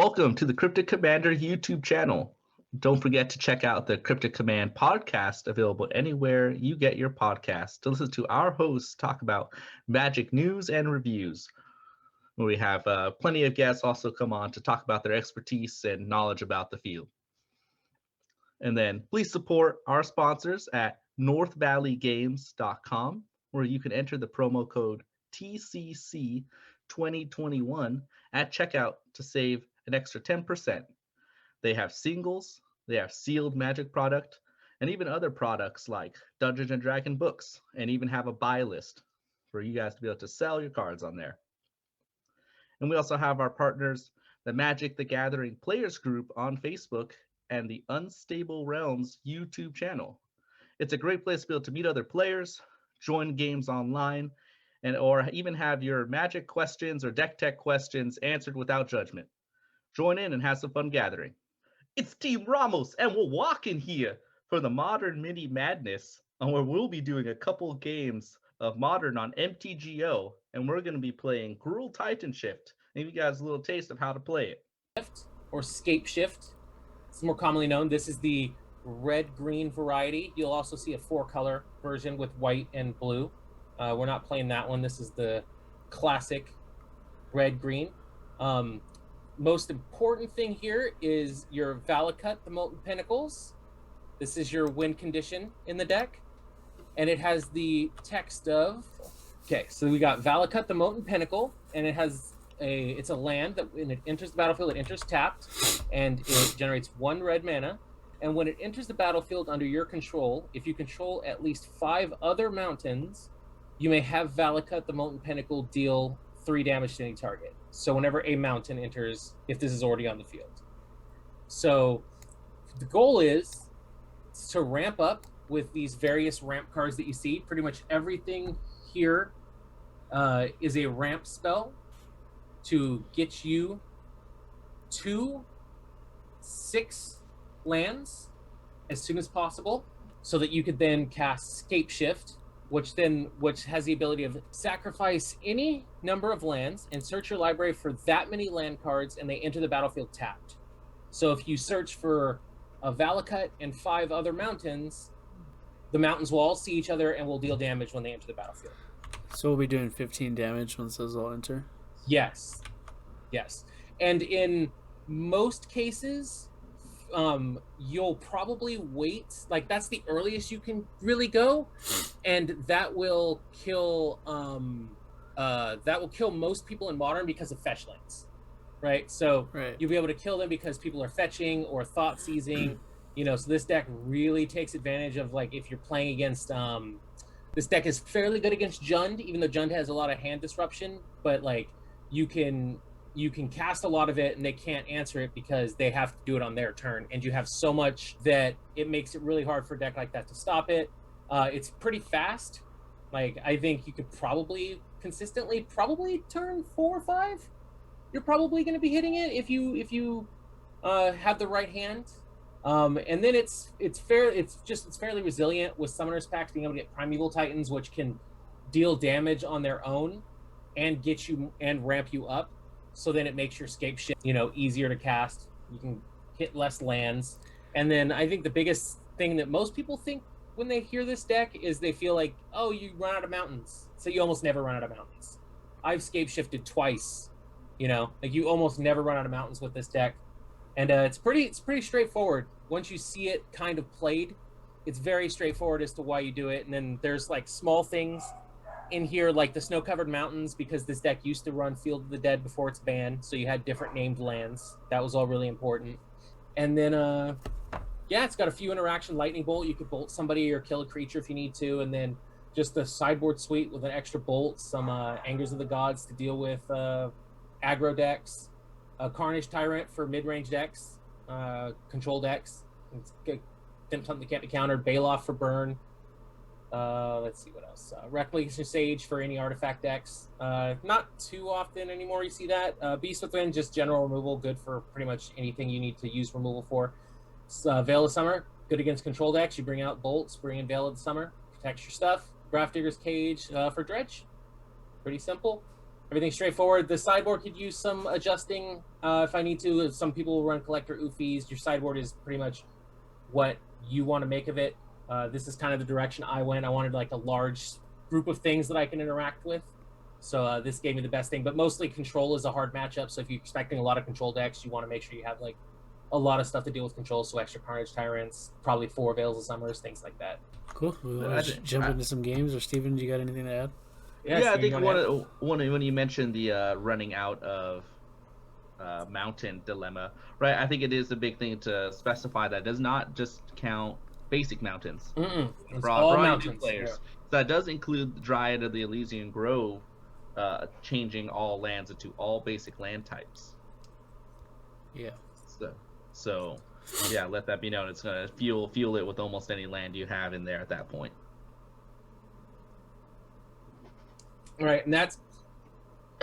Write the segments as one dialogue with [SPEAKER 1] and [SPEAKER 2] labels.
[SPEAKER 1] Welcome to the Cryptic Commander YouTube channel. Don't forget to check out the Cryptic Command podcast, available anywhere you get your podcasts, to listen to our hosts talk about magic news and reviews. We have plenty of guests also come on to talk about their expertise and knowledge about the field. And then please support our sponsors at northvalleygames.com, where you can enter the promo code TCC2021 at checkout to save an extra 10%. They have singles, they have sealed magic product, and even other products like Dungeons and Dragon books, and even have a buy list for you guys to be able to sell your cards on there. And we also have our partners, the Magic the Gathering Players Group on Facebook and the Unstable Realms YouTube channel. It's a great place to be able to meet other players, join games online, or even have your magic questions or deck tech questions answered without judgment. Join in and have some fun gathering. It's Team Ramos, and we're walking here for the Modern Mini Madness, where we'll be doing a couple games of Modern on MTGO, and we're going to be playing Gruul TitanShift. Give you guys a little taste of how to play it.
[SPEAKER 2] Or Scape Shift. It's more commonly known. This is the red-green variety. You'll also see a 4-color version with white and blue. We're not playing that one. This is the classic red-green. Most important thing here is your Valakut, the Molten Pinnacles. This is your win condition in the deck. And it has the text of... Okay, so we got Valakut, the Molten Pinnacle, and it's a land that when it enters the battlefield, it enters tapped, and it generates 1 red mana. And when it enters the battlefield under your control, if you control at least 5 other mountains, you may have Valakut, the Molten Pinnacle, deal 3 damage to any target. So whenever a mountain enters, if this is already on the field. So the goal is to ramp up with these various ramp cards that you see. Pretty much everything here is a ramp spell to get you 2 6 lands as soon as possible, so that you could then cast Scape Shift, which has the ability of sacrifice any number of lands and search your library for that many land cards, and they enter the battlefield tapped. So if you search for a Valakut and 5 other mountains, the mountains will all see each other and will deal damage when they enter the battlefield.
[SPEAKER 3] So we'll be doing 15 damage once those all enter?
[SPEAKER 2] Yes. And in most cases, you'll probably wait, like that's the earliest you can really go, and that will kill most people in Modern because of fetch lands, right? So you'll be able to kill them because people are fetching or thought seizing, so this deck really takes advantage of, like, if you're playing against this deck is fairly good against Jund, even though Jund has a lot of hand disruption, but like you can cast a lot of it and they can't answer it because they have to do it on their turn, and you have so much that it makes it really hard for a deck like that to stop it. It's pretty fast. Like, I think you could probably consistently turn 4 or 5. You're probably going to be hitting it if you have the right hand. And then it's fairly resilient with Summoner's Packs being able to get Primeval Titans, which can deal damage on their own and get you and ramp you up. So then it makes your Scape Shift, easier to cast. You can hit less lands. And then I think the biggest thing that most people think when they hear this deck is they feel like, oh, you run out of mountains. So you almost never run out of mountains. I've Scape Shifted twice, like you almost never run out of mountains with this deck. And it's pretty straightforward. Once you see it kind of played, it's very straightforward as to why you do it. And then there's like small things in here, like the snow-covered mountains, because this deck used to run Field of the Dead before it's banned, so you had different named lands. That was all really important. And then it's got a few interaction lightning bolt. You could bolt somebody or kill a creature if you need to, and then just a sideboard suite with an extra bolt, some Angers of the Gods to deal with aggro decks, a Carnage Tyrant for mid-range decks, control decks, something that can't be countered, Baloth for burn. Let's see what else. Reclamation Sage for any artifact decks. Not too often anymore you see that. Beast Within, just general removal, good for pretty much anything you need to use removal for. Veil of Summer, good against control decks. You bring out bolts, bring in Veil of the Summer, protects your stuff. Grafdigger's Cage for Dredge. Pretty simple. Everything's straightforward. The sideboard could use some adjusting if I need to. Some people will run collector oofies. Your sideboard is pretty much what you want to make of it. This is kind of the direction I went. I wanted like a large group of things that I can interact with. So this gave me the best thing. But mostly control is a hard matchup. So if you're expecting a lot of control decks, you want to make sure you have like a lot of stuff to deal with control. So extra Carnage Tyrants, probably 4 Veils of Summers, things like that.
[SPEAKER 3] Cool. We want to jump into some games. Or Steven, do you got anything to add?
[SPEAKER 1] Yeah, I think when you mentioned the running out of mountain dilemma, right? I think it is a big thing to specify that does not just count basic mountains.
[SPEAKER 2] It's all mountains.
[SPEAKER 1] Players. Yeah. So that does include the Dryad of the Elysian Grove, changing all lands into all basic land types.
[SPEAKER 3] Yeah.
[SPEAKER 1] So yeah, let that be known. It's gonna fuel it with almost any land you have in there at that point.
[SPEAKER 2] Right, and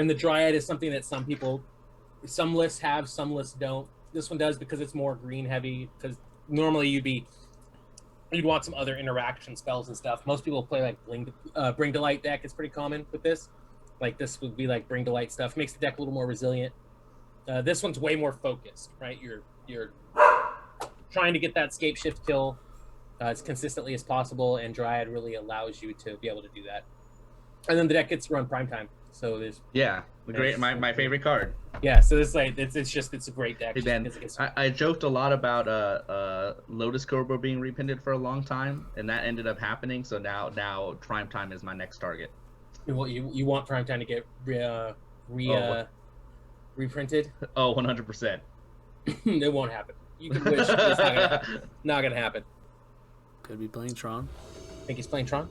[SPEAKER 2] the Dryad is something that some lists have, some lists don't. This one does because it's more green heavy. Because normally you'd want some other interaction spells and stuff. Most people play like Bring to Light deck is pretty common with this. Like this would be like Bring to Light stuff. Makes the deck a little more resilient. This one's way more focused, right? You're trying to get that scape shift kill as consistently as possible, and Dryad really allows you to be able to do that. And then the deck gets run primetime, so there's
[SPEAKER 1] my favorite card.
[SPEAKER 2] Yeah, so it's like it's a great deck.
[SPEAKER 1] Hey Ben, I joked a lot about Lotus Cobra being reprinted for a long time, and that ended up happening. So now primetime is my next target.
[SPEAKER 2] You want primetime to get reprinted?
[SPEAKER 1] Oh, 100%.
[SPEAKER 2] It won't happen. You can wish, but it's not gonna happen.
[SPEAKER 3] Could be playing Tron.
[SPEAKER 2] Think he's playing Tron?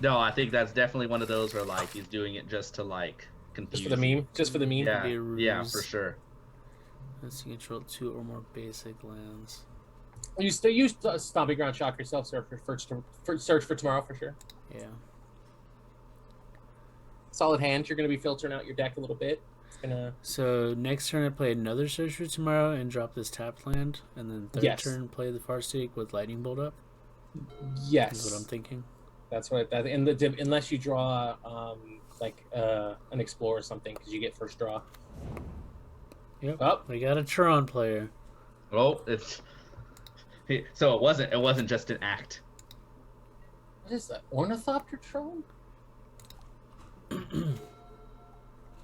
[SPEAKER 1] No, I think that's definitely one of those where like he's doing it just to like confuse.
[SPEAKER 2] Just for the meme. Just for the meme.
[SPEAKER 1] Yeah, for sure.
[SPEAKER 3] Let's control 2 or more basic lands.
[SPEAKER 2] You still use Stomping Ground Shock yourself, sir, for search for tomorrow for sure.
[SPEAKER 3] Yeah.
[SPEAKER 2] Solid hand. You're going to be filtering out your deck a little bit.
[SPEAKER 3] So next turn I play another Search for Tomorrow and drop this tapped land, and then third turn play the Farseek with Lightning Bolt up.
[SPEAKER 2] Yes,
[SPEAKER 3] is what I'm thinking.
[SPEAKER 2] That's what. Unless you draw an Explorer or something, because you get first draw.
[SPEAKER 3] Yep. Oh, we got a Tron player.
[SPEAKER 1] Oh, so it wasn't just an act.
[SPEAKER 2] What is that? Ornithopter Tron? I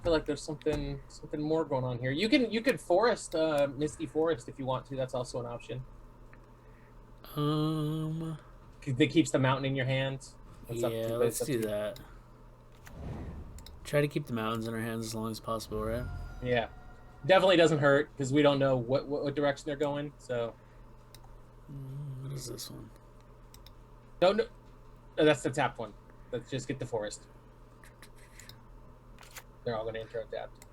[SPEAKER 2] feel like there's something more going on here. You could forest Misty Forest if you want to. That's also an option. That keeps the mountain in your hands.
[SPEAKER 3] Let's do that. Try to keep the mountains in our hands as long as possible, right?
[SPEAKER 2] Yeah, definitely doesn't hurt because we don't know what direction they're going. So,
[SPEAKER 3] what is this one?
[SPEAKER 2] No, that's the tapped one. Let's just get the forest. They're all going to intro adapt.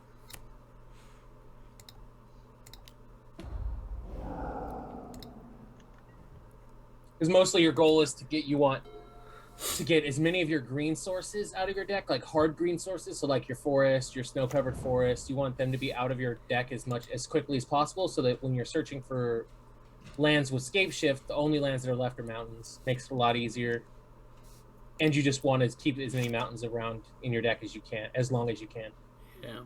[SPEAKER 2] Because mostly your goal is to get as many of your green sources out of your deck, like hard green sources. So like your forest, your snow-covered forest, you want them to be out of your deck as quickly as possible, so that when you're searching for lands with Scape Shift, the only lands that are left are mountains. Makes it a lot easier. And you just want to keep as many mountains around in your deck as you can, as long as you can.
[SPEAKER 3] Yeah.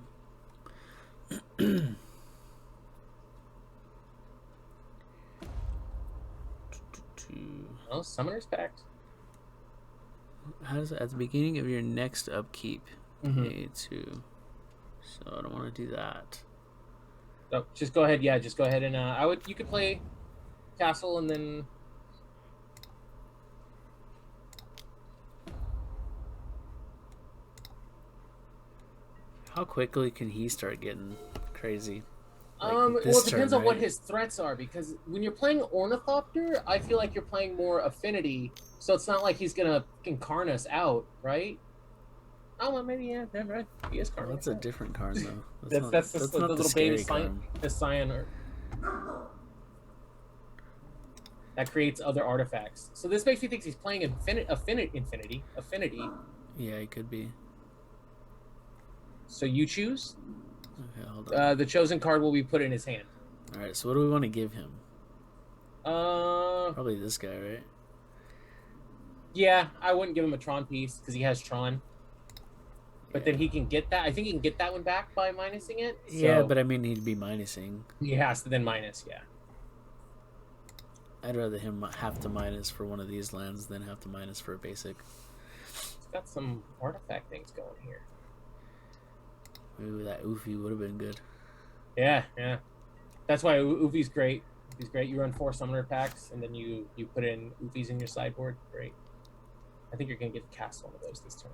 [SPEAKER 2] Oh, Summoner's Pact.
[SPEAKER 3] How does it, at the beginning of your next upkeep, pay 2? So I don't want to do that.
[SPEAKER 2] Oh, just go ahead. Yeah, just go ahead and you could play Castle and then.
[SPEAKER 3] How quickly can he start getting crazy?
[SPEAKER 2] Well, it depends on what his threats are, because when you're playing Ornithopter, I feel like you're playing more Affinity, so it's not like he's gonna carn us out, right? Oh, well, maybe, yeah, never mind. He is carn.
[SPEAKER 3] That's a different card, though.
[SPEAKER 2] That's the little baby Cyan. That creates other artifacts. So this makes me think he's playing Affinity.
[SPEAKER 3] Yeah, he could be.
[SPEAKER 2] So you choose.
[SPEAKER 3] Okay, hold on.
[SPEAKER 2] The chosen card will be put in his hand.
[SPEAKER 3] All right. So what do we want to give him? Probably this guy, right?
[SPEAKER 2] Yeah, I wouldn't give him a Tron piece because he has Tron. But then he can get that. I think he can get that one back by minusing it. So
[SPEAKER 3] Yeah, but I mean, he'd be minusing.
[SPEAKER 2] he has to then minus. Yeah.
[SPEAKER 3] I'd rather him have to minus for one of these lands than have to minus for a basic.
[SPEAKER 2] It's got some artifact things going here.
[SPEAKER 3] Maybe that Oofy would have been good.
[SPEAKER 2] Yeah, yeah. That's why Oofy's great. He's great. You run 4 summoner packs, and then you put in Oofy's in your sideboard. Great. I think you're gonna get to cast one of those this turn.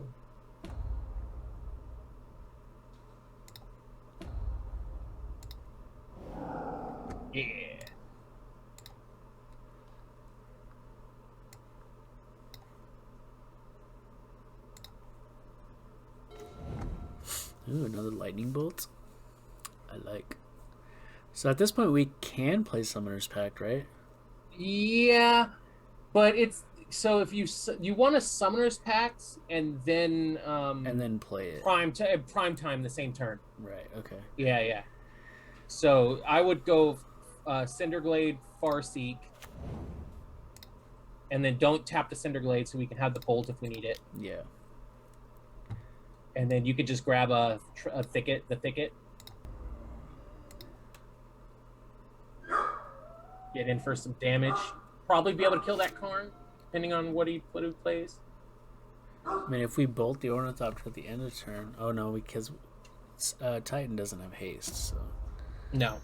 [SPEAKER 2] Yeah.
[SPEAKER 3] Ooh, another lightning bolt. I like. So at this point, we can play Summoner's Pact, right?
[SPEAKER 2] Yeah, but it's so if you want a Summoner's Pact and then
[SPEAKER 3] play it
[SPEAKER 2] prime time the same turn.
[SPEAKER 3] Right. Okay.
[SPEAKER 2] Yeah, yeah. So I would go Cinderglade, Farseek, and then don't tap the Cinderglade so we can have the bolt if we need it.
[SPEAKER 3] Yeah.
[SPEAKER 2] And then you could just grab the thicket. Get in for some damage. Probably be able to kill that Karn, depending on what he plays.
[SPEAKER 3] I mean, if we bolt the Ornithopter at the end of the turn, oh no, because Titan doesn't have haste, so
[SPEAKER 2] no.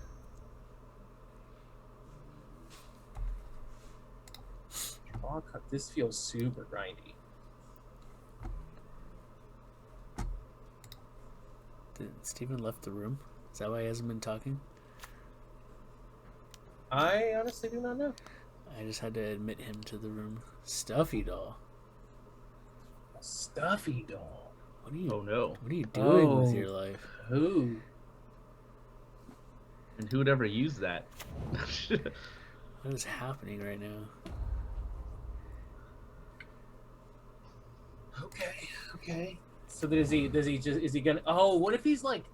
[SPEAKER 2] Draw a card. This feels super grindy.
[SPEAKER 3] Did Steven left the room? Is that why he hasn't been talking?
[SPEAKER 2] I honestly do not know.
[SPEAKER 3] I just had to admit him to the room. Stuffy doll.
[SPEAKER 2] A stuffy doll.
[SPEAKER 3] What are you?
[SPEAKER 1] Oh no!
[SPEAKER 3] What are you doing with your life?
[SPEAKER 2] Who?
[SPEAKER 1] And who would ever use that?
[SPEAKER 3] What is happening right now?
[SPEAKER 2] Okay. So is he gonna? Oh, what if he's like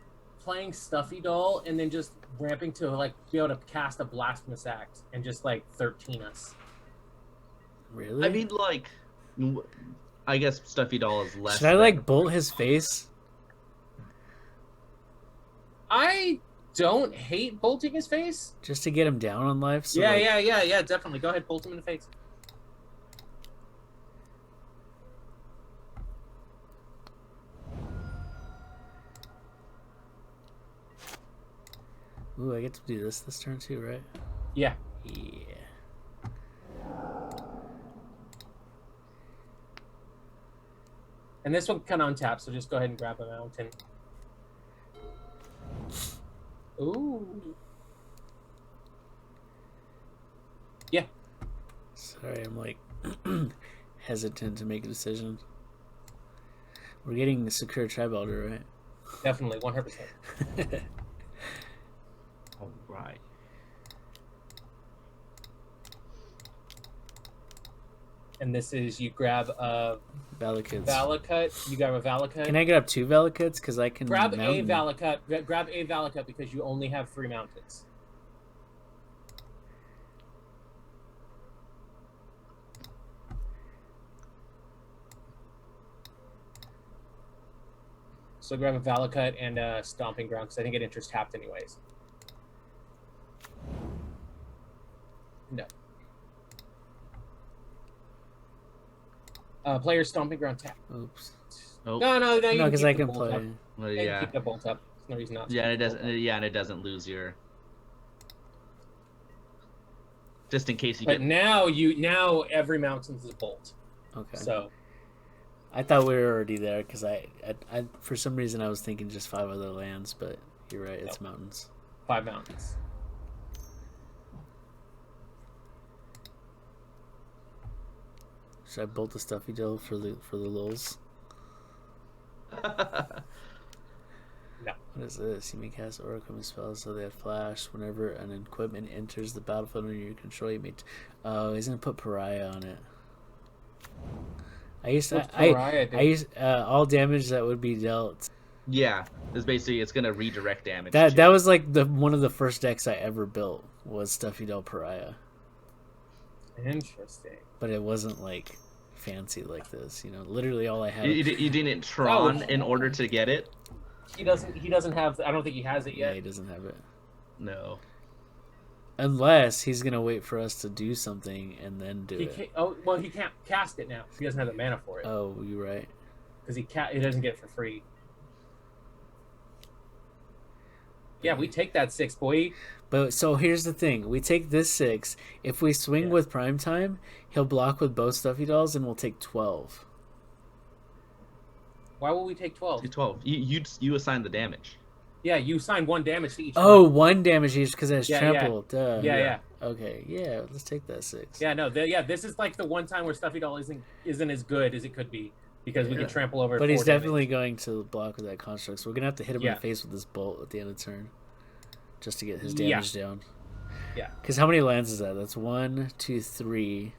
[SPEAKER 2] playing Stuffy Doll and then just ramping to like be able to cast a Blasphemous Act and just like 13 us?
[SPEAKER 3] Really?
[SPEAKER 1] I mean, like, I guess Stuffy Doll is less.
[SPEAKER 3] Should I like bolt his face?
[SPEAKER 2] I don't hate bolting his face.
[SPEAKER 3] Just to get him down on life? So
[SPEAKER 2] Yeah, definitely. Go ahead, bolt him in the face.
[SPEAKER 3] Ooh, I get to do this turn too, right?
[SPEAKER 2] Yeah.
[SPEAKER 3] Yeah.
[SPEAKER 2] And this one kind of untapped, so just go ahead and grab a mountain. Ooh. Yeah.
[SPEAKER 3] Sorry, I'm like hesitant to make a decision. We're getting a secure tribe elder, right?
[SPEAKER 2] Definitely, 100%.
[SPEAKER 1] All right.
[SPEAKER 2] And this is you grab a
[SPEAKER 3] Valakut.
[SPEAKER 2] You grab a Valakut.
[SPEAKER 3] Can I grab 2 Valakuts? Because I can
[SPEAKER 2] grab
[SPEAKER 3] mountain.
[SPEAKER 2] a Valakut. Grab a Valakut because you only have 3 mountains. So grab a Valakut and a Stomping Ground because I think it enters tapped anyways. No. Player Stomping Ground tap.
[SPEAKER 3] Oops.
[SPEAKER 1] Nope.
[SPEAKER 2] No,
[SPEAKER 3] No, because I can play.
[SPEAKER 1] Well,
[SPEAKER 2] Yeah.
[SPEAKER 1] yeah.
[SPEAKER 2] Keep the bolt up. There's no reason not to.
[SPEAKER 1] Yeah, and it doesn't. Yeah, and it doesn't lose your. Just in case you
[SPEAKER 2] But
[SPEAKER 1] get.
[SPEAKER 2] now every mountain's a bolt.
[SPEAKER 3] Okay.
[SPEAKER 2] So
[SPEAKER 3] I thought we were already there because I for some reason I was thinking just 5 other lands, but you're right, it's mountains.
[SPEAKER 2] 5 mountains.
[SPEAKER 3] Should I bolt the Stuffy Doll for the lulz?
[SPEAKER 2] No.
[SPEAKER 3] What is this? You may cast aura equipment spells so they have flash. Whenever an equipment enters the battlefield under your control, you may. Oh, he's gonna put Pariah on it. I used all damage that would be dealt.
[SPEAKER 1] Yeah, it's basically it's gonna redirect damage.
[SPEAKER 3] That was like one of the first decks I ever built was Stuffy Doll Pariah.
[SPEAKER 2] Interesting.
[SPEAKER 3] But it wasn't like fancy like this. You know, literally all I have.
[SPEAKER 1] You didn't Tron in order to get it?
[SPEAKER 2] He doesn't have. I don't think he has it yet.
[SPEAKER 3] Yeah, he doesn't have it.
[SPEAKER 1] No.
[SPEAKER 3] Unless he's gonna wait for us to do something and then do it.
[SPEAKER 2] He can't cast it now. He doesn't have the mana for it.
[SPEAKER 3] Oh, you're right.
[SPEAKER 2] Because he doesn't get it for free. Yeah, we take that 6, boy.
[SPEAKER 3] But so here's the thing: we take this 6. If we swing with Prime Time, he'll block with both Stuffy Dolls, and we'll take 12.
[SPEAKER 2] Why will we take 12?
[SPEAKER 1] 12. You assign the damage.
[SPEAKER 2] Yeah, you assign 1 damage to each.
[SPEAKER 3] Oh, 1 damage each because it has trample.
[SPEAKER 2] Yeah.
[SPEAKER 3] Duh.
[SPEAKER 2] Yeah.
[SPEAKER 3] Okay, yeah, let's take that 6.
[SPEAKER 2] Yeah, no, this is like the one time where Stuffy Doll isn't as good as it could be because we can trample over.
[SPEAKER 3] But he's
[SPEAKER 2] 4
[SPEAKER 3] definitely
[SPEAKER 2] damage.
[SPEAKER 3] going to block with that construct. So we're gonna have to hit him in the face with this bolt at the end of the turn, just to get his damage down.
[SPEAKER 2] Yeah.
[SPEAKER 3] Because how many lands is that? That's 1, 2, 3.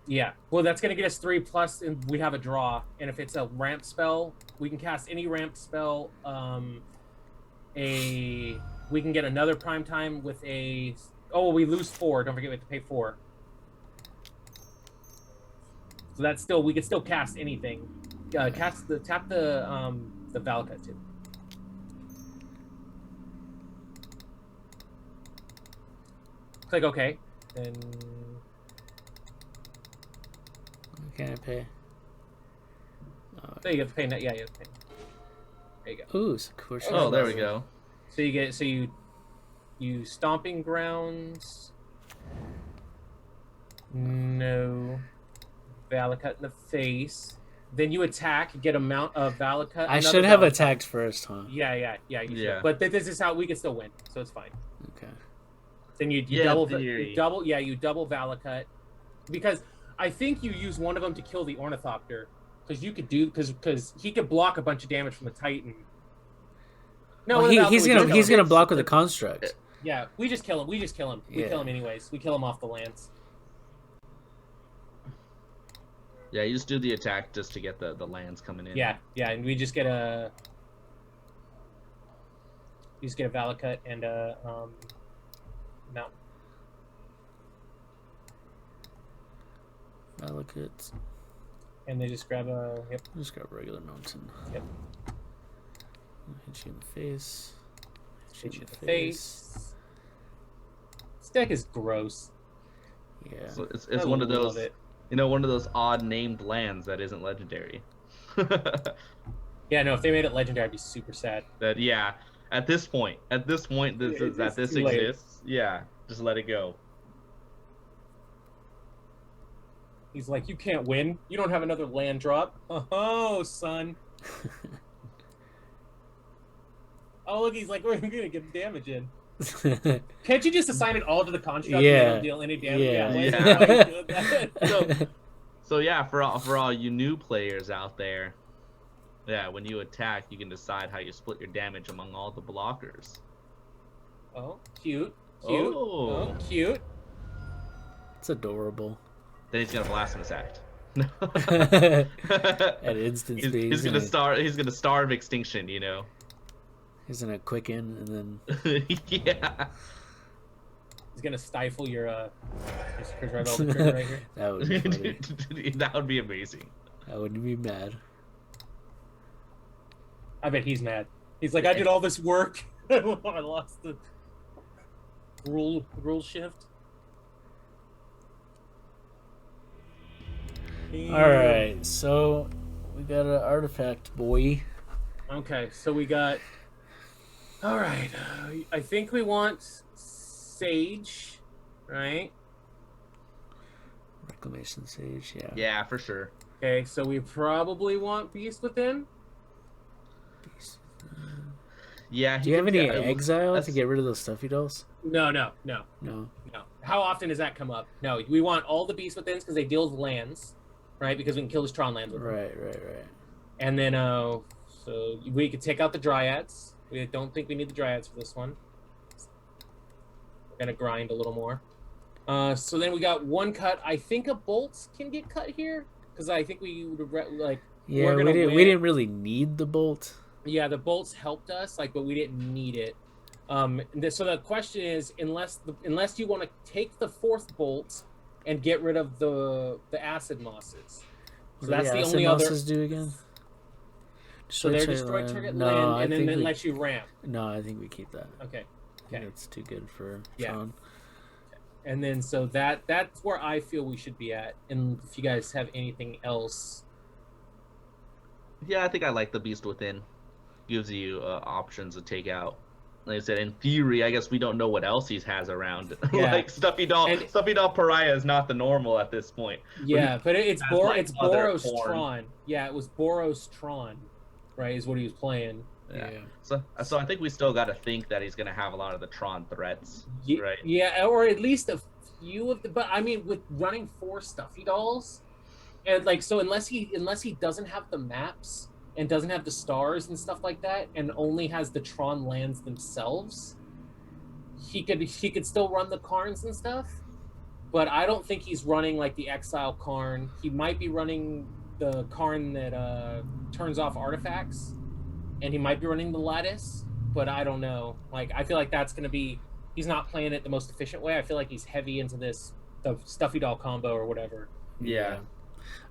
[SPEAKER 2] Yeah. Well, that's gonna get us 3 plus, and we have a draw. And if it's a ramp spell, we can cast any ramp spell. We can get another prime time with a. Oh, we lose 4. Don't forget we have to pay 4. So that's still we can still cast anything. Tap the Valakut too. Click OK. Then.
[SPEAKER 3] Can I pay?
[SPEAKER 2] So you have to pay. Yeah, you have to pay. There you go.
[SPEAKER 3] Ooh, so cool.
[SPEAKER 1] Oh, there we go.
[SPEAKER 2] So you Stomping Grounds. No. Valakut in the face. Then you attack, get a mount of Valakut.
[SPEAKER 3] I should have attacked first, huh?
[SPEAKER 2] Yeah, you should. But this is how we can still win, so it's fine.
[SPEAKER 3] Okay.
[SPEAKER 2] Then you double Valakut, because I think you use one of them to kill the Ornithopter, because he could block a bunch of damage from the Titan. No,
[SPEAKER 3] well, he's gonna block with a construct.
[SPEAKER 2] Yeah, we just kill him. We kill him anyways. We kill him off the lands.
[SPEAKER 1] Yeah, you just do the attack just to get the lands coming in.
[SPEAKER 2] Yeah, and we just get a Valakut and a mountain.
[SPEAKER 3] Valakut.
[SPEAKER 2] And they just grab a
[SPEAKER 3] Just grab a regular mountain.
[SPEAKER 2] Yep.
[SPEAKER 3] Hit you in the face.
[SPEAKER 2] Hit you in the face. This deck is gross.
[SPEAKER 3] Yeah.
[SPEAKER 1] So it's one of those. One of those odd named lands that isn't legendary.
[SPEAKER 2] Yeah, no, if they made it legendary, I'd be super sad.
[SPEAKER 1] At this point, this exists. Yeah, just let it go.
[SPEAKER 2] He's like, you can't win. You don't have another land drop. Oh, son. Oh, look, he's like, we're gonna get damage in. Can't you just assign it all to the construct and they don't deal any damage?
[SPEAKER 1] So yeah, for all you new players out there, when you attack, you can decide how you split your damage among all the blockers.
[SPEAKER 2] Oh, cute.
[SPEAKER 1] Oh,
[SPEAKER 2] cute.
[SPEAKER 3] It's adorable.
[SPEAKER 1] Then he's gonna blasphemous act.
[SPEAKER 3] At instant speed.
[SPEAKER 1] He's gonna starve extinction.
[SPEAKER 3] He's gonna quicken and then.
[SPEAKER 1] Yeah.
[SPEAKER 2] He's gonna stifle your trigger right here.
[SPEAKER 3] That would be funny.
[SPEAKER 1] That would be amazing.
[SPEAKER 3] I wouldn't be mad.
[SPEAKER 2] I bet he's mad. He's like, I did all this work. I lost the rule shift.
[SPEAKER 3] All right, so we got an artifact, boy.
[SPEAKER 2] Okay, so we got. All right, I think we want Sage, right?
[SPEAKER 3] Reclamation Sage, yeah.
[SPEAKER 1] Yeah, for sure.
[SPEAKER 2] Okay, so we probably want Beast Within.
[SPEAKER 1] Yeah.
[SPEAKER 3] Do you have any exile to get rid of those Stuffy Dolls?
[SPEAKER 2] No.
[SPEAKER 3] No.
[SPEAKER 2] How often does that come up? No, we want all the Beast Withins because they deal with lands, right? Because we can kill his Tron lands with them.
[SPEAKER 3] Right.
[SPEAKER 2] And then, so we could take out the Dryads. We don't think we need the Dryads for this one. We're gonna grind a little more. So then we got one cut. I think a Bolts can get cut here because I think we would like.
[SPEAKER 3] Yeah, we didn't really need the bolt.
[SPEAKER 2] Yeah, the bolts helped us, but we didn't need it. So the question is, unless you want to take the 4th bolt and get rid of the acid mosses. So that's the
[SPEAKER 3] acid
[SPEAKER 2] only
[SPEAKER 3] mosses
[SPEAKER 2] other.
[SPEAKER 3] do again?
[SPEAKER 2] So they're destroy target land,
[SPEAKER 3] No,
[SPEAKER 2] and then it
[SPEAKER 3] we,
[SPEAKER 2] lets you ramp.
[SPEAKER 3] No, I think we keep that.
[SPEAKER 2] Okay.
[SPEAKER 3] I think that's too good for
[SPEAKER 2] Yeah.
[SPEAKER 3] Tron.
[SPEAKER 2] And then so that's where I feel we should be at. And if you guys have anything else,
[SPEAKER 1] Yeah, I think I like the Beast Within. Gives you options to take out. Like I said, in theory, I guess we don't know what else he has around.
[SPEAKER 2] Yeah.
[SPEAKER 1] Like Stuffy Doll Pariah is not the normal at this point.
[SPEAKER 2] Yeah, but it's Boros
[SPEAKER 1] corn.
[SPEAKER 2] Tron. Yeah, it was Boros Tron, right? Is what he was playing.
[SPEAKER 1] Yeah. So I think we still got to think that he's gonna have a lot of the Tron threats, right?
[SPEAKER 2] Yeah, or at least a few of the. But I mean, with running 4 Stuffy Dolls, and like so, unless he doesn't have the maps and doesn't have the stars and stuff like that, and only has the Tron lands themselves, he could still run the Karns and stuff. But I don't think he's running like the Exile Karn. He might be running the Karn that turns off artifacts, and he might be running the Lattice. But I don't know. Like I feel like that's gonna be. He's not playing it the most efficient way. I feel like he's heavy into the Stuffy Doll combo or whatever.
[SPEAKER 1] Yeah.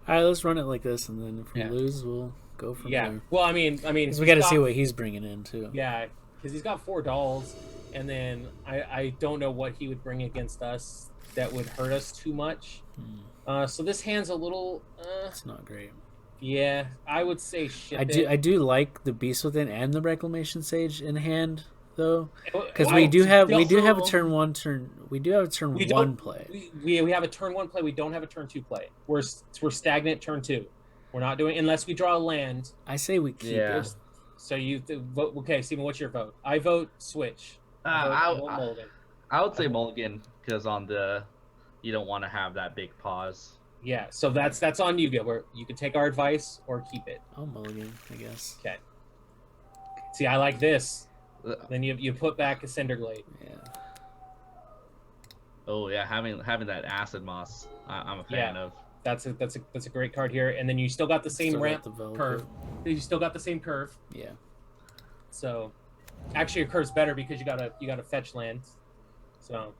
[SPEAKER 3] All right, let's run it like this, and then if we lose, we'll go from there.
[SPEAKER 2] Well, I mean,
[SPEAKER 3] because we got to see what he's bringing in too.
[SPEAKER 2] Yeah, because he's got 4 dolls, and then I don't know what he would bring against us that would hurt us too much. So this hand's a little.
[SPEAKER 3] It's not great.
[SPEAKER 2] Yeah, I would say ship
[SPEAKER 3] I do like the Beast Within and the Reclamation Sage in hand though, because we do have a turn 1 play.
[SPEAKER 2] We have a turn 1 play. We don't have a turn 2 play. We're stagnant turn 2. We're not doing unless we draw a land.
[SPEAKER 3] I say we keep it.
[SPEAKER 2] So you vote. Okay, Steven, what's your vote? I vote switch.
[SPEAKER 1] I would say mulligan because on the you don't want to have that big pause.
[SPEAKER 2] Yeah, so that's on you, where you can take our advice or keep it.
[SPEAKER 3] I'll mulligan, I guess.
[SPEAKER 2] Okay. See, I like this. Then you put back a Cinderglade.
[SPEAKER 3] Yeah.
[SPEAKER 1] Oh yeah, having that acid moss, I'm a fan of.
[SPEAKER 2] That's a great card here, and then you still got the same ramp curve. You still got the same curve.
[SPEAKER 3] Yeah.
[SPEAKER 2] So, actually, your curve's better because you gotta fetch land. So,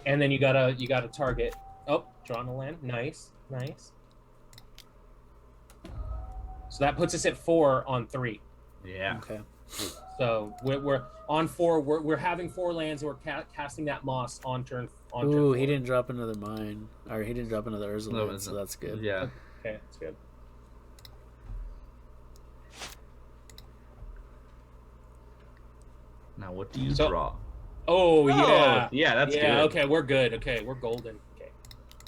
[SPEAKER 2] and then you gotta target. Oh, drawing a land. Nice. So that puts us at 4 on 3.
[SPEAKER 1] Yeah.
[SPEAKER 3] Okay.
[SPEAKER 2] So we're on 4. We're having 4 lands. And we're casting that moss on turn.
[SPEAKER 3] Ooh, turn 4. He didn't drop another mine, or he didn't drop another Ursula, so that's good.
[SPEAKER 1] Yeah.
[SPEAKER 2] Okay, that's good.
[SPEAKER 1] Now what do you draw?
[SPEAKER 2] Oh yeah.
[SPEAKER 1] Yeah, that's good.
[SPEAKER 2] Yeah. Okay, we're good. Okay, we're golden. Okay,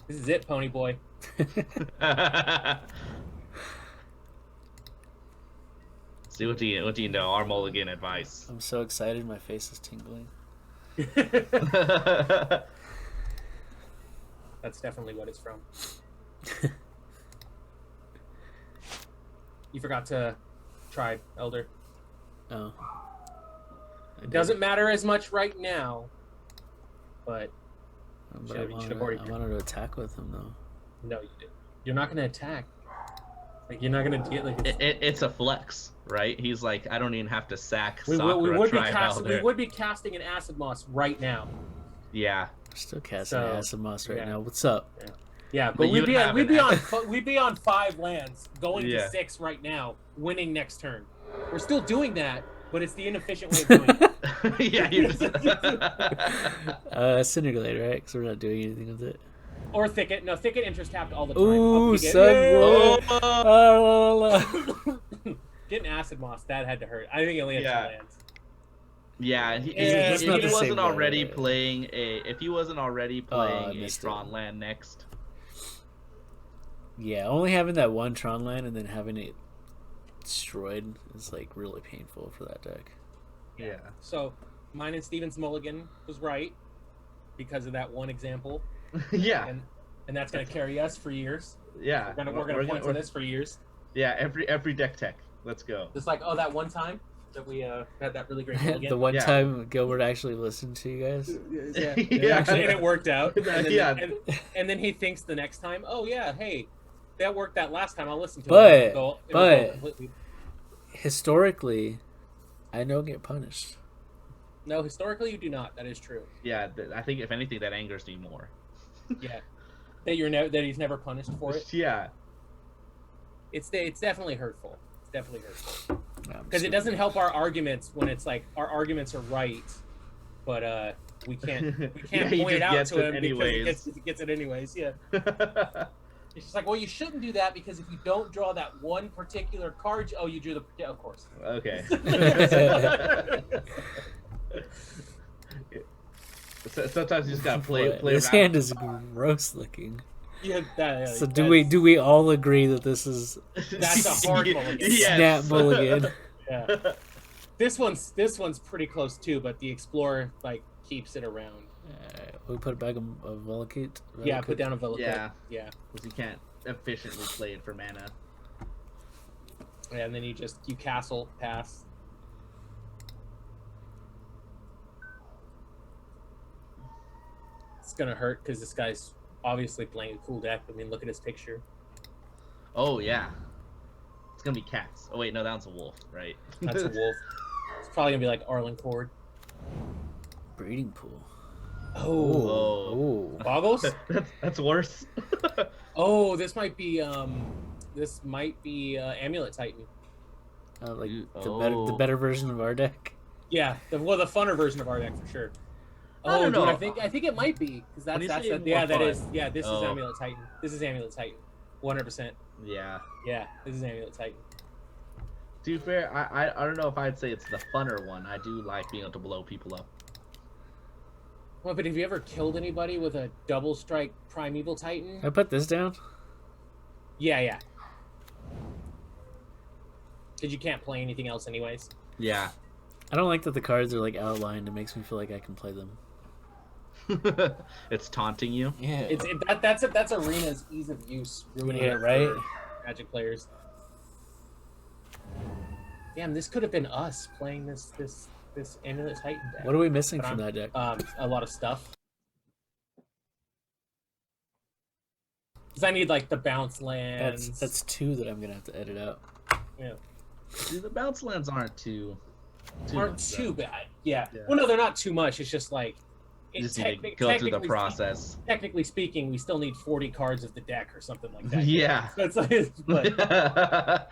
[SPEAKER 2] this is it, Pony Boy.
[SPEAKER 1] See what do you know? Our mulligan advice.
[SPEAKER 3] I'm so excited, my face is tingling.
[SPEAKER 2] That's definitely what it's from. You forgot to try Elder.
[SPEAKER 3] Oh.
[SPEAKER 2] It doesn't matter as much right now, but
[SPEAKER 3] I wanted to attack with him though.
[SPEAKER 2] No, you didn't. You're not going to attack. Like you're not going to get like.
[SPEAKER 1] It's a flex, right? He's like, I don't even have to sack.
[SPEAKER 2] We would be casting an acid moss right now.
[SPEAKER 1] Yeah.
[SPEAKER 3] We're still casting acid moss right now. What's up?
[SPEAKER 2] Yeah, but we'd be on 5 lands, going to 6 right now, winning next turn. We're still doing that, but it's the inefficient way of doing it.
[SPEAKER 1] Yeah, you
[SPEAKER 3] Cinderglade, right? Because we're not doing anything with it.
[SPEAKER 2] Or Thicket. No, Thicket interest tapped all the time.
[SPEAKER 3] Ooh,
[SPEAKER 2] Getting acid moss, that had to hurt. I think he only had 2 lands.
[SPEAKER 1] Yeah, if he wasn't already playing a Tron land next.
[SPEAKER 3] Yeah, only having that one Tron land and then having it destroyed is like really painful for that deck.
[SPEAKER 2] Yeah. So mine and Steven's mulligan was right because of that one example.
[SPEAKER 1] Yeah.
[SPEAKER 2] And that's gonna carry us for years.
[SPEAKER 1] Yeah.
[SPEAKER 2] We're gonna point to this for years.
[SPEAKER 1] Yeah, every deck tech. Let's go.
[SPEAKER 2] Just like that one time that we had that really great mulligan.
[SPEAKER 3] The one time Gilbert actually listened to you guys.
[SPEAKER 2] Actually, and it worked out. And then he thinks the next time, oh yeah, hey, that worked that last time. I'll listen to it.
[SPEAKER 3] But historically, I don't get punished.
[SPEAKER 2] No, historically you do not. That is true.
[SPEAKER 1] Yeah, I think if anything that angers me more.
[SPEAKER 2] Yeah, that he's never punished for it.
[SPEAKER 1] Yeah.
[SPEAKER 2] It's definitely hurtful. It's definitely hurtful
[SPEAKER 3] No,
[SPEAKER 2] because it doesn't help our arguments when it's like our arguments are right, but we can't
[SPEAKER 1] Yeah, he
[SPEAKER 2] point it
[SPEAKER 1] just
[SPEAKER 2] out
[SPEAKER 1] gets
[SPEAKER 2] to
[SPEAKER 1] it
[SPEAKER 2] him
[SPEAKER 1] anyways.
[SPEAKER 2] because he gets it anyways. Yeah. It's just like, well, you shouldn't do that because if you don't draw that one particular card, oh, you drew the, yeah, of course.
[SPEAKER 1] Okay. Sometimes you just gotta play
[SPEAKER 3] This
[SPEAKER 1] around.
[SPEAKER 3] hand is gross looking.
[SPEAKER 2] Yeah,
[SPEAKER 3] So do we all agree that this is
[SPEAKER 2] That's a hard mulligan.
[SPEAKER 1] Yes.
[SPEAKER 3] snap mulligan?
[SPEAKER 2] Yeah. This one's pretty close too, but the Explorer like keeps it around.
[SPEAKER 3] We put it back in a Volocute.
[SPEAKER 2] Yeah, put down a Velocate.
[SPEAKER 1] Yeah.
[SPEAKER 2] Yeah.
[SPEAKER 1] Because you can't efficiently play it for mana.
[SPEAKER 2] Yeah, and then you castle, pass. It's gonna hurt because this guy's obviously playing a cool deck. I mean, look at his picture.
[SPEAKER 1] Oh yeah. It's gonna be cats. Oh wait, no, that's a wolf, right?
[SPEAKER 2] That's a wolf. It's probably gonna be like Arlen Cord.
[SPEAKER 3] Breeding pool.
[SPEAKER 2] Oh. Boggles?
[SPEAKER 1] That's worse.
[SPEAKER 2] Oh, this might be Amulet Titan.
[SPEAKER 3] Like the better version of our deck.
[SPEAKER 2] Yeah, the funner version of our deck for sure.
[SPEAKER 1] I don't know.
[SPEAKER 2] Dude, I think it might be because that's
[SPEAKER 1] This is
[SPEAKER 2] Amulet Titan. This is Amulet Titan, 100%.
[SPEAKER 1] Yeah.
[SPEAKER 2] Yeah, this is Amulet Titan.
[SPEAKER 1] To be fair, I don't know if I'd say it's the funner one. I do like being able to blow people up.
[SPEAKER 2] Well, but have you ever killed anybody with a double strike Primeval Titan?
[SPEAKER 3] I put this down.
[SPEAKER 2] Yeah. Because you can't play anything else anyways.
[SPEAKER 1] Yeah.
[SPEAKER 3] I don't like that the cards are like outlined. It makes me feel like I can play them.
[SPEAKER 1] It's taunting you.
[SPEAKER 3] Yeah.
[SPEAKER 2] That's Arena's ease of use ruining it
[SPEAKER 3] right?
[SPEAKER 2] for Magic players. Damn, this could have been us playing this Amulet Titan deck.
[SPEAKER 3] What are we missing from that deck?
[SPEAKER 2] A lot of stuff. Because I need like the bounce lands.
[SPEAKER 3] That's two that I'm gonna have to edit out.
[SPEAKER 2] Yeah.
[SPEAKER 1] See, the bounce lands aren't too
[SPEAKER 2] bad. Yeah.
[SPEAKER 1] Yeah.
[SPEAKER 2] Well, no, they're not too much. It's just like
[SPEAKER 1] You just need to go through the process.
[SPEAKER 2] Technically speaking, we still need 40 cards of the deck or something like that.
[SPEAKER 1] Yeah.
[SPEAKER 2] So it's like, but,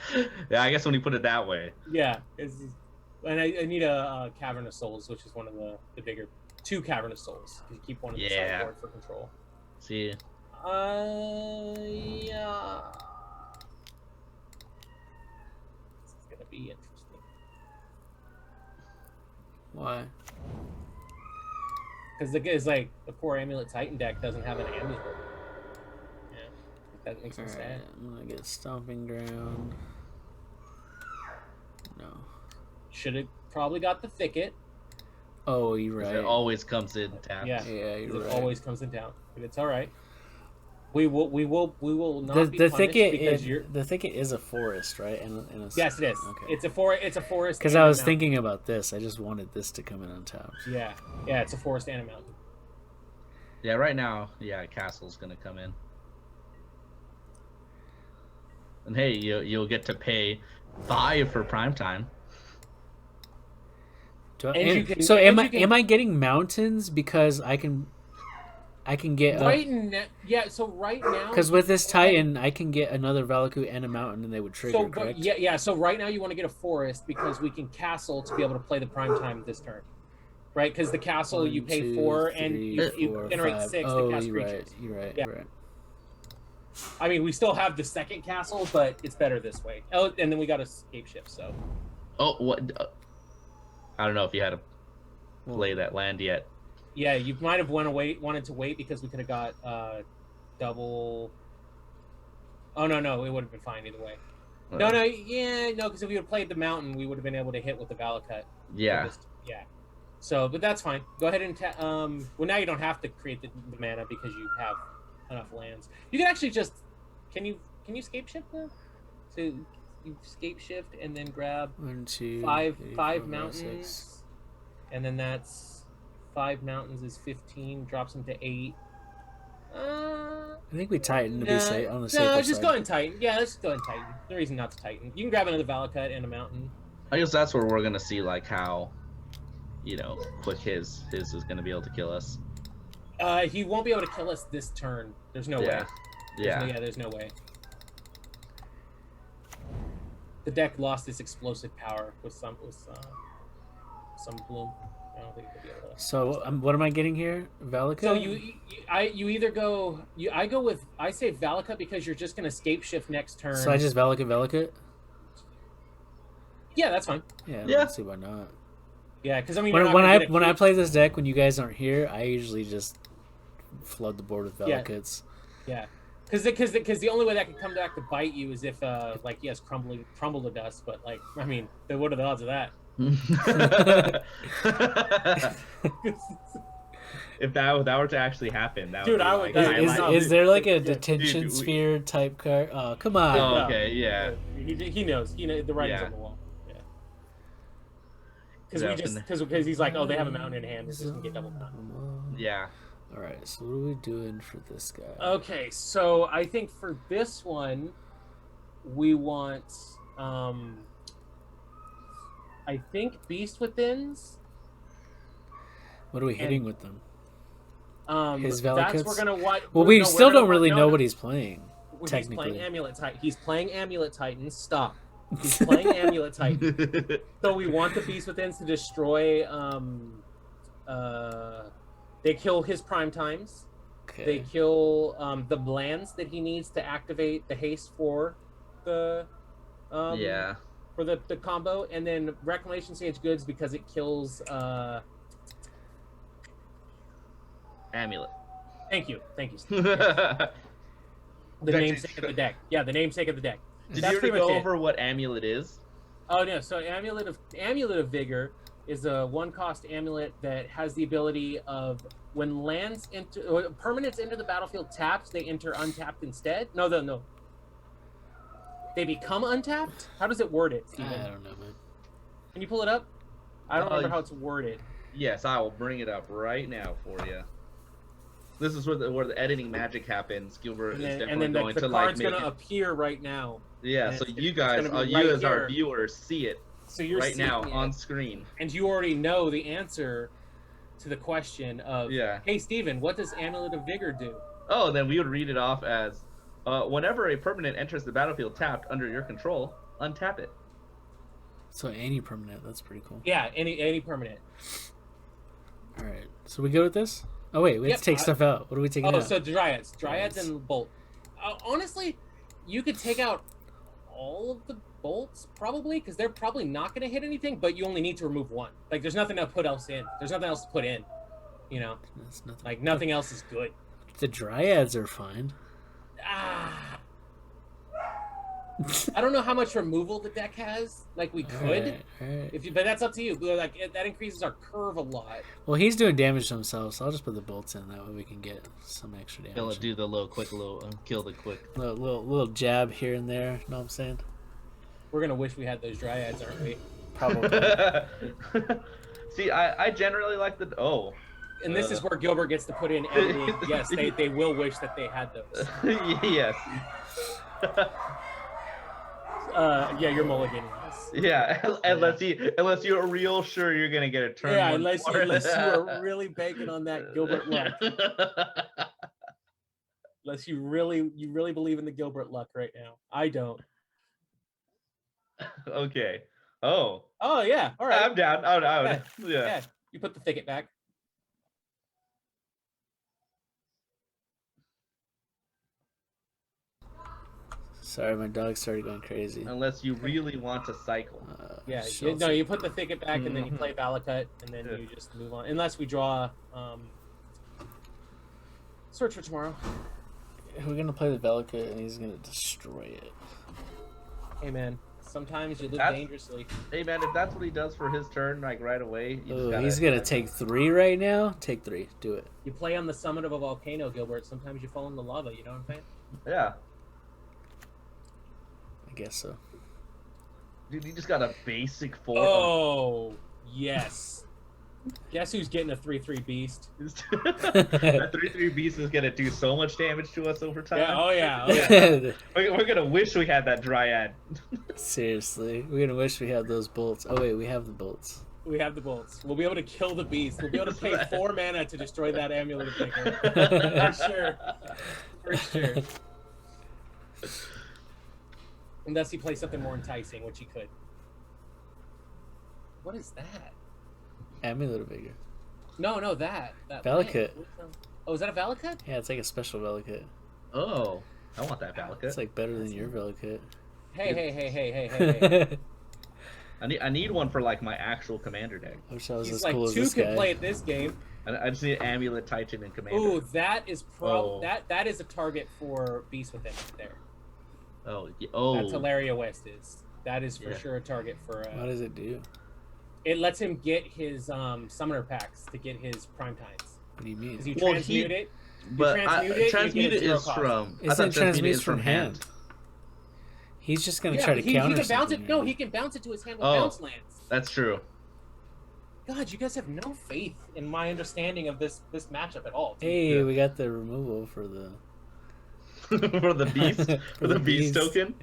[SPEAKER 1] Yeah, I guess when you put it that way.
[SPEAKER 2] yeah. And I need a Cavern of Souls, which is one of the bigger 2 Cavern of Souls. You keep one in the sideboard for control.
[SPEAKER 1] See.
[SPEAKER 2] Yeah. This is gonna be interesting.
[SPEAKER 3] Why?
[SPEAKER 2] Because the poor Amulet Titan deck doesn't have an amulet. Yeah, that makes me sad.
[SPEAKER 3] I'm gonna get Stomping Ground. No.
[SPEAKER 2] Should have probably got the Thicket.
[SPEAKER 3] Oh, you're right.
[SPEAKER 1] It always comes in tapped.
[SPEAKER 2] Yeah,
[SPEAKER 3] you're
[SPEAKER 2] it
[SPEAKER 3] right.
[SPEAKER 2] always comes in down, but it's all right. We will not be
[SPEAKER 3] The
[SPEAKER 2] punished
[SPEAKER 3] thicket
[SPEAKER 2] because you're.
[SPEAKER 3] the thicket is a forest, right?
[SPEAKER 2] Yes, it is.
[SPEAKER 3] Okay.
[SPEAKER 2] It's a forest.
[SPEAKER 3] Because
[SPEAKER 2] and
[SPEAKER 3] I
[SPEAKER 2] a
[SPEAKER 3] was
[SPEAKER 2] mountain.
[SPEAKER 3] thinking about this. I just wanted this to come in on top.
[SPEAKER 2] Yeah, it's a forest and a mountain.
[SPEAKER 1] Yeah, right now, Castle's gonna come in. And hey, you'll get to pay 5 for primetime.
[SPEAKER 3] Am I getting mountains because I can get
[SPEAKER 2] right now?
[SPEAKER 3] Because with this Titan, I can get another Valakut and a mountain, and they would trigger. Correct?
[SPEAKER 2] Yeah. So right now you want to get a forest because we can castle to be able to play the prime time this turn, right? Because the castle
[SPEAKER 3] 1,
[SPEAKER 2] you pay
[SPEAKER 3] 2,
[SPEAKER 2] 4
[SPEAKER 3] 3,
[SPEAKER 2] and you
[SPEAKER 3] 4,
[SPEAKER 2] generate
[SPEAKER 3] 5.
[SPEAKER 2] 6
[SPEAKER 3] Oh,
[SPEAKER 2] to cast
[SPEAKER 3] you're
[SPEAKER 2] creatures.
[SPEAKER 3] right. You're right.
[SPEAKER 2] Yeah.
[SPEAKER 3] You're right.
[SPEAKER 2] I mean, we still have the second castle, but it's better this way. Oh, and then we got escape shift. So.
[SPEAKER 1] Oh, what? I don't know if you had to play that land yet.
[SPEAKER 2] Yeah, you might have wanted to wait because we could have got double. Oh no, it would have been fine either way. No, because if we had played the mountain, we would have been able to hit with the Valakut.
[SPEAKER 1] Yeah.
[SPEAKER 2] Yeah. So, but that's fine. Go ahead and well, now you don't have to create the mana because you have enough lands. You can actually just can you escape shift though? So you escape shift and then grab
[SPEAKER 3] 1, 2,
[SPEAKER 2] 5
[SPEAKER 3] 3, 4, 5,
[SPEAKER 2] mountains,
[SPEAKER 3] 6.
[SPEAKER 2] and then that's 5 mountains is 15, drops them to 8.
[SPEAKER 3] I think we tighten to be safe on the safer
[SPEAKER 2] No,
[SPEAKER 3] side.
[SPEAKER 2] just go and tighten. Yeah, let's go and tighten. No reason not to tighten. You can grab another Valakut and a mountain.
[SPEAKER 1] I guess that's where we're gonna see like how, quick his is gonna be able to kill us.
[SPEAKER 2] He won't be able to kill us this turn. There's no way. There's no way. The deck lost its explosive power with some bloom. I don't think it could be able to.
[SPEAKER 3] So what am I getting here? Valakut?
[SPEAKER 2] So you either go I say Valakut because you're just gonna scape shift next turn.
[SPEAKER 3] So I just Valakut?
[SPEAKER 2] Yeah, that's fine.
[SPEAKER 3] Yeah, let's see why not.
[SPEAKER 2] Yeah, because I mean,
[SPEAKER 3] when I play this deck, when you guys aren't here, I usually just flood the board with Valakuts.
[SPEAKER 2] Yeah, because the only way that could come back to bite you is if like yes, crumble to dust. But like, I mean, what are the odds of that?
[SPEAKER 1] If that were to actually happen, that
[SPEAKER 2] dude,
[SPEAKER 1] would be
[SPEAKER 3] is there like a detention sphere type card? Oh, come on.
[SPEAKER 1] Oh, okay, yeah.
[SPEAKER 2] He knows. The writing's on the wall. Because he's like, oh, they have a mountain in hand. We're just gonna get double mountain.
[SPEAKER 1] Yeah.
[SPEAKER 3] All right. So what are we doing for this guy?
[SPEAKER 2] Okay, so I think for this one, we want, I think Beast Withins.
[SPEAKER 3] What are we hitting with them? His
[SPEAKER 2] Valakuts.
[SPEAKER 3] Valakuts?
[SPEAKER 2] We're gonna want.
[SPEAKER 3] Well, we still don't really know what he's playing. Technically,
[SPEAKER 2] he's playing Amulet Titan. Stop. He's playing Amulet Titan. So we want the Beast Within to destroy. They kill his prime times.
[SPEAKER 3] Okay.
[SPEAKER 2] They kill the lands that he needs to activate the haste for the. For the combo, and then Reclamation Sage Goods because it kills.
[SPEAKER 1] Amulet.
[SPEAKER 2] Thank you. The namesake of the deck. Yeah, the namesake of the deck.
[SPEAKER 1] Did you already go over what Amulet is?
[SPEAKER 2] Oh no, so Amulet of Vigor is a 1-cost amulet that has the ability of when permanents enter the battlefield tapped, they enter untapped instead. No. They become untapped? How does it word it, Steven?
[SPEAKER 3] I don't know, man.
[SPEAKER 2] Can you pull it up? I don't remember how it's worded.
[SPEAKER 1] Yes, I will bring it up right now for you. This is where the editing magic happens. Gilbert is definitely going to like
[SPEAKER 2] make it. The card's going to appear right now.
[SPEAKER 1] Yeah, so you guys, you as our viewers, see it right now on screen.
[SPEAKER 2] And you already know the answer to the question of, hey, Steven, what does Amulet of Vigor do?
[SPEAKER 1] Oh, then we would read it off as, whenever a permanent enters the battlefield tapped under your control, untap it.
[SPEAKER 3] So any permanent, that's pretty cool.
[SPEAKER 2] Yeah, any permanent.
[SPEAKER 3] All right, so we good with this? Oh wait, we have to take stuff out. What are we taking out?
[SPEAKER 2] Oh, so Dryads and Bolt. Honestly, you could take out all of the bolts probably because they're probably not going to hit anything, but you only need to remove one. Like there's nothing to put else in. There's nothing else to put in. Nothing else is good.
[SPEAKER 3] The Dryads are fine.
[SPEAKER 2] I don't know how much removal the deck has. Like we could,
[SPEAKER 3] all right.
[SPEAKER 2] but that's up to you. Like that increases our curve a lot.
[SPEAKER 3] Well, he's doing damage to himself, so I'll just put the bolts in. That way we can get some extra damage.
[SPEAKER 1] He'll do the kill the quick.
[SPEAKER 3] Little jab here and there. Know what I'm saying?
[SPEAKER 2] We're gonna wish we had those Dryads, aren't we?
[SPEAKER 3] Probably.
[SPEAKER 1] See, I generally like the
[SPEAKER 2] And this is where Gilbert gets to put in every. Yes, they will wish that they had those.
[SPEAKER 1] Yes.
[SPEAKER 2] Yeah, you're mulliganing this.
[SPEAKER 1] Yeah, unless you're real sure you're gonna get a turn.
[SPEAKER 2] Yeah, unless you are really banking on that Gilbert luck. Unless you really believe in the Gilbert luck right now. I don't.
[SPEAKER 1] Okay. Oh
[SPEAKER 2] yeah. All right.
[SPEAKER 1] I'm down. Yeah.
[SPEAKER 2] You put the thicket back.
[SPEAKER 3] Sorry, my dog started going crazy.
[SPEAKER 1] Unless you really want to cycle.
[SPEAKER 2] You put the thicket back and then you play Valakut and then you just move on. Unless we draw Search for Tomorrow.
[SPEAKER 3] We're going to play the Valakut and he's going to destroy it.
[SPEAKER 2] Hey, man. Sometimes you live dangerously.
[SPEAKER 1] Hey, man, if that's what he does for his turn, like right away.
[SPEAKER 3] He's going to take 3 right now? Take 3. Do it.
[SPEAKER 2] You play on the summit of a volcano, Gilbert. Sometimes you fall in the lava. You know what I'm saying?
[SPEAKER 1] Yeah.
[SPEAKER 3] I guess so.
[SPEAKER 1] Dude, you just got a basic 4.
[SPEAKER 2] Oh, yes. Guess who's getting a 3/3 beast?
[SPEAKER 1] That 3/3 beast is gonna do so much damage to us over time.
[SPEAKER 2] Yeah,
[SPEAKER 1] We're gonna wish we had that Dryad.
[SPEAKER 3] Seriously, we're gonna wish we had those bolts. Oh wait, we have the bolts.
[SPEAKER 2] We have the bolts. We'll be able to kill the beast. We'll be able to pay 4 mana to destroy that amulet of vigor. For sure. Unless he plays something more enticing, which he could. What is that?
[SPEAKER 3] Amulet of Vigor.
[SPEAKER 2] No, that
[SPEAKER 3] Valakut.
[SPEAKER 2] Oh, is that a Valakut?
[SPEAKER 3] Yeah, it's like a special Valakut.
[SPEAKER 1] Oh, I want that Valakut.
[SPEAKER 3] It's like better than your Valakut.
[SPEAKER 2] Hey.
[SPEAKER 1] I need one for like my actual commander deck.
[SPEAKER 3] I wish I was
[SPEAKER 2] He's
[SPEAKER 3] as
[SPEAKER 2] like,
[SPEAKER 3] cool as
[SPEAKER 2] 2
[SPEAKER 3] this
[SPEAKER 2] can
[SPEAKER 3] guy.
[SPEAKER 2] play at this game.
[SPEAKER 1] I just need Amulet, Titan, and Commander.
[SPEAKER 2] Ooh, that is that is a target for Beast Within right there.
[SPEAKER 1] Oh, yeah. Oh.
[SPEAKER 2] That's Hilaria West is. That is for sure a target for.
[SPEAKER 3] What does it do?
[SPEAKER 2] It lets him get his summoner packs to get his prime times.
[SPEAKER 3] What do you mean?
[SPEAKER 2] Because you transmute it.
[SPEAKER 1] But transmute it is
[SPEAKER 2] cost.
[SPEAKER 1] from.
[SPEAKER 3] Isn't transmute from hand? He's just gonna try to counter.
[SPEAKER 2] He can bounce
[SPEAKER 3] something.
[SPEAKER 2] it. No, he can bounce it to his hand with bounce lands.
[SPEAKER 1] That's true.
[SPEAKER 2] God, you guys have no faith in my understanding of this matchup at all.
[SPEAKER 3] Hey, we got the removal for the
[SPEAKER 1] for the beast for the beast token.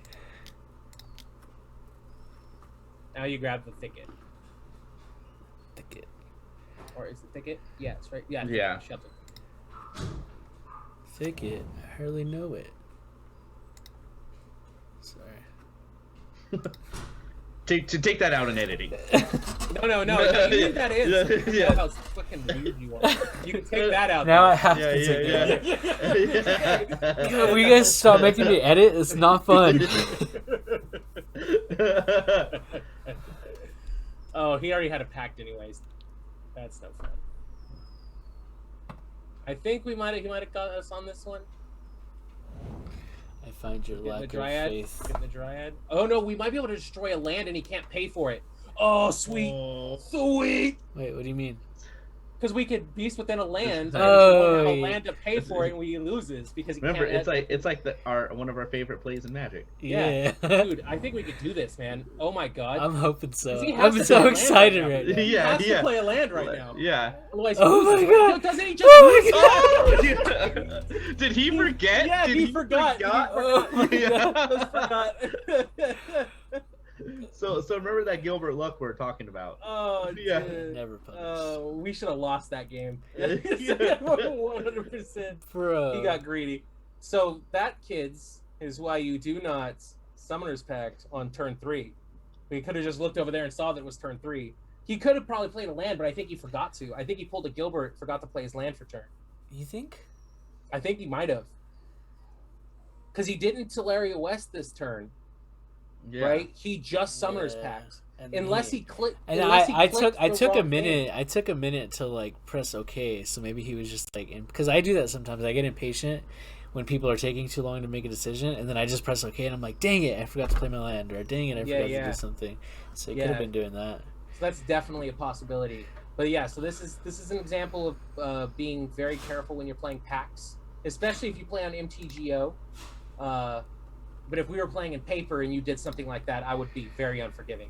[SPEAKER 2] Now you grab the thicket.
[SPEAKER 3] Thicket.
[SPEAKER 2] Or is it thicket? Yeah, it's right. Yeah.
[SPEAKER 1] Yeah.
[SPEAKER 2] Shelter.
[SPEAKER 3] Thicket. I hardly know it. Sorry.
[SPEAKER 1] Take that out in editing.
[SPEAKER 2] No. You know what that is.
[SPEAKER 1] Yeah.
[SPEAKER 2] Know how fucking weird you are. You can take that out.
[SPEAKER 3] Now I have to take it. Will you guys stop making me edit? It's not fun.
[SPEAKER 2] Oh, he already had a pact anyways. That's no fun. I think he might have got us on this one.
[SPEAKER 3] I find your lack of faith.
[SPEAKER 2] Get the Dryad. Oh no, we might be able to destroy a land and he can't pay for it. Oh, sweet. Sweet.
[SPEAKER 3] Wait, what do you mean?
[SPEAKER 2] Because we could beast within a land.
[SPEAKER 3] Oh,
[SPEAKER 2] and we have a land to pay for it, and we loses because he
[SPEAKER 1] Remember,
[SPEAKER 2] can't.
[SPEAKER 1] it's like one of our favorite plays in Magic.
[SPEAKER 2] Yeah. Dude, I think we could do this, man. Oh my god.
[SPEAKER 3] I'm hoping so.
[SPEAKER 2] He has
[SPEAKER 3] I'm
[SPEAKER 2] to
[SPEAKER 3] so
[SPEAKER 2] play a land
[SPEAKER 3] excited
[SPEAKER 2] right now.
[SPEAKER 3] right now.
[SPEAKER 2] He has to play a land right now.
[SPEAKER 1] Yeah.
[SPEAKER 2] Otherwise,
[SPEAKER 3] Oh
[SPEAKER 2] he
[SPEAKER 3] my
[SPEAKER 2] loses.
[SPEAKER 3] god.
[SPEAKER 2] Doesn't he just lose?
[SPEAKER 1] Oh, did he forget?
[SPEAKER 2] Yeah,
[SPEAKER 1] Did
[SPEAKER 2] he forgot.
[SPEAKER 3] Oh,
[SPEAKER 1] So remember that Gilbert Luck we're talking about.
[SPEAKER 2] Oh,
[SPEAKER 1] yeah.
[SPEAKER 2] dude.
[SPEAKER 3] Never punished.
[SPEAKER 2] Oh, we should have lost that game. 100%.
[SPEAKER 3] Bro.
[SPEAKER 2] He got greedy. So that, kids, is why you do not Summoner's Pact on turn 3. We could have just looked over there and saw that it was turn 3. He could have probably played a land, but I think he forgot to. I think he pulled a Gilbert, forgot to play his land for turn.
[SPEAKER 3] You think?
[SPEAKER 2] I think he might have. Because he didn't Teleria West this turn.
[SPEAKER 1] Yeah.
[SPEAKER 2] Right? He just Summoner's Pact. Unless he clicked.
[SPEAKER 3] And I took a minute to like press OK, so maybe he was just like, because I do that sometimes. I get impatient when people are taking too long to make a decision, and then I just press OK, and I'm like, dang it, I forgot to play my land, or dang it, I forgot to do something. So he could have been doing that.
[SPEAKER 2] So that's definitely a possibility. But yeah, so this is an example of being very careful when you're playing packs, especially if you play on MTGO. But if we were playing in paper and you did something like that, I would be very unforgiving.